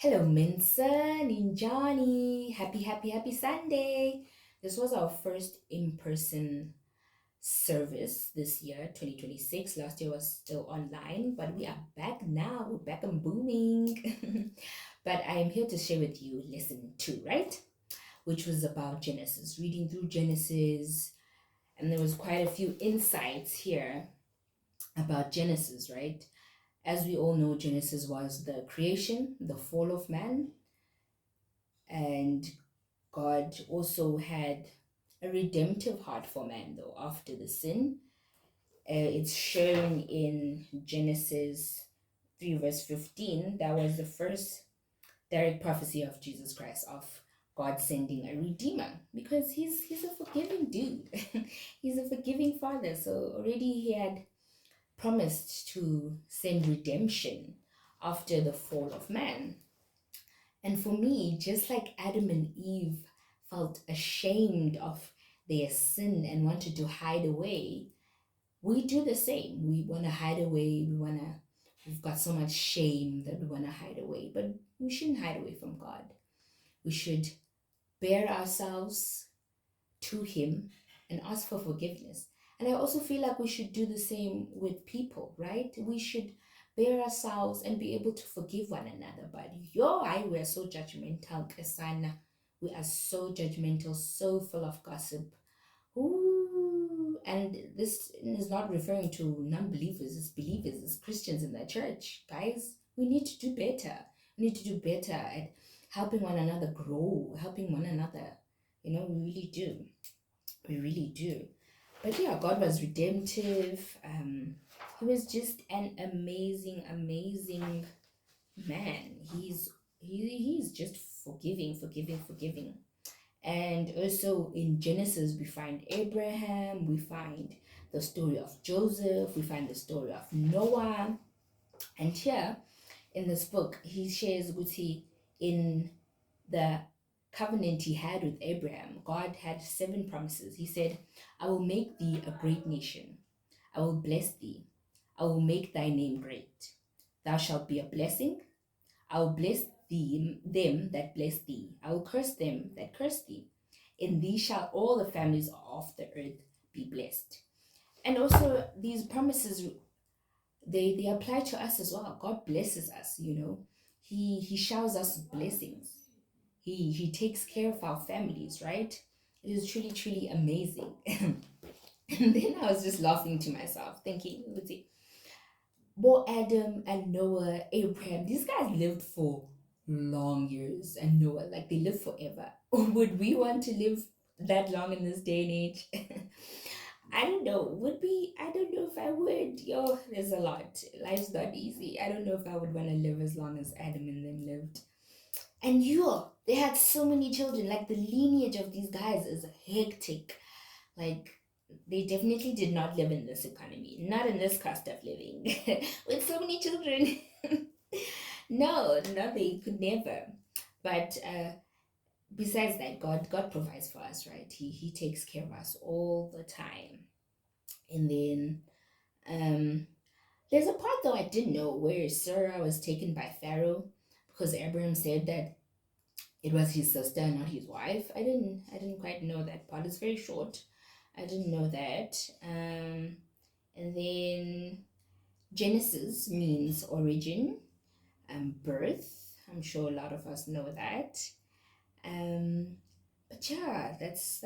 Hello, Minsa, Ninjani. Happy Sunday. This was our first in person service this year, 2026. Last year was still online, but we are back now. We're back and booming. But I am here to share with you lesson two, right? Which was about Genesis, reading through Genesis. And there was quite a few insights here about Genesis, right? As we all know, Genesis was the creation, the fall of man, and God also had a redemptive heart for man, though, after the sin. It's shown in Genesis 3, verse 15. That was the first direct prophecy of Jesus Christ, of God sending a redeemer, because he's a forgiving dude. He's a forgiving father. So already he had promised to send redemption after the fall of man. And for me, just like Adam and Eve felt ashamed of their sin and wanted to hide away, we do the same. We want to hide away. We've got so much shame that we want to hide away. But we shouldn't hide away from God. We should bear ourselves to Him and ask for forgiveness. And I also feel like we should do the same with people, right? We should bear ourselves and be able to forgive one another. But we are so judgmental, Kesana. We are so judgmental, so full of gossip. Ooh. And this is not referring to non-believers, it's believers, it's Christians in the church. Guys, we need to do better. We need to do better at helping one another grow, helping one another. We really do. We really do. But yeah, God was redemptive. He was just an amazing man. He's just forgiving. And also in Genesis, we find Abraham, we find the story of Joseph, we find the story of Noah. And here in this book, he shares with in the covenant he had with Abraham. God had 7 promises. He said, I will make thee a great nation. I will bless thee. I will make thy name great. Thou shalt be a blessing. I will bless them that bless thee. I will curse them that curse thee. In thee shall all the families of the earth be blessed. And also these promises, they apply to us as well. God blesses us. He showers us with blessings. He takes care of our families, right? It is truly amazing. And then I was just laughing to myself, thinking, let's see, both Adam and Noah, Abraham, these guys lived for long years, and Noah, like they lived forever. Would we want to live that long in this day and age? I don't know. Would we? I don't know if I would. Yo, there's a lot. Life's not easy. I don't know if I would want to live as long as Adam and them lived. And they had so many children. Like the lineage of these guys is hectic. Like they definitely did not live in this economy, not in this cost of living, with so many children. No, they could never. But besides that, God provides for us, right? He takes care of us all the time. And then there's a part though I didn't know where Sarah was taken by Pharaoh because Abraham said that it was his sister, not his wife. I didn't quite know that part. It's very short. I didn't know that. And then Genesis means origin, birth. I'm sure a lot of us know that. Um, but yeah, that's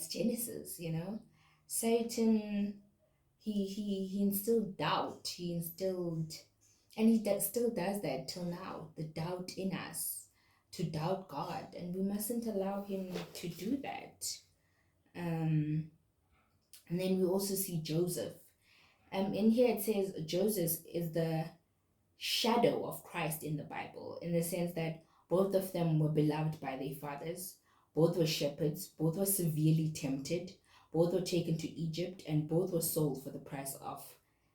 Genesis. Satan, he instilled doubt. He instilled, and still does that till now. The doubt in us to doubt God, and we mustn't allow him to do that. Um, and then we also see Joseph. In here it says Joseph is the shadow of Christ in the Bible, in the sense that both of them were beloved by their fathers, both were shepherds, both were severely tempted, both were taken to Egypt, and both were sold for the price of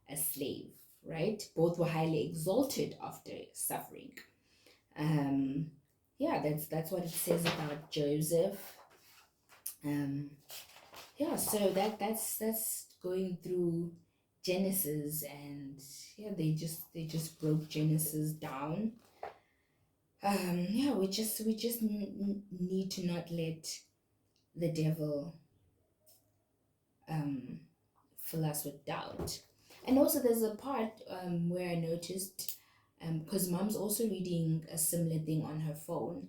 a slave, right? Both were highly exalted after suffering. Um, yeah, that's what it says about Joseph. Yeah, so that's going through Genesis, and yeah, they just broke Genesis down. Yeah, we just need to not let the devil um fill us with doubt. And also there's a part where I noticed, because mom's also reading a similar thing on her phone,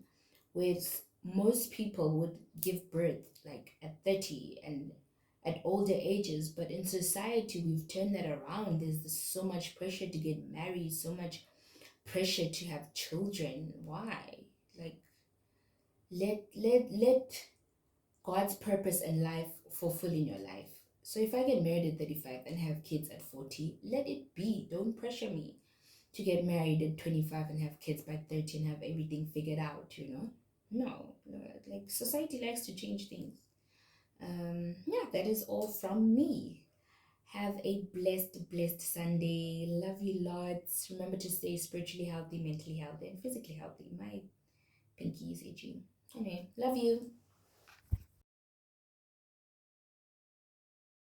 with most people would give birth like at 30 and at older ages, but in society we've turned that around. There's so much pressure to get married, so much pressure to have children. Why? Like, let God's purpose in life fulfill in your life. So if I get married at 35 and have kids at 40, let it be. Don't pressure me to get married at 25 and have kids by 30 and have everything figured out, you know? No, no, like society likes to change things. Yeah, that is all from me. Have a blessed Sunday. Love you lots. Remember to stay spiritually healthy, mentally healthy, and physically healthy. My pinky is itching. Anyway, love you.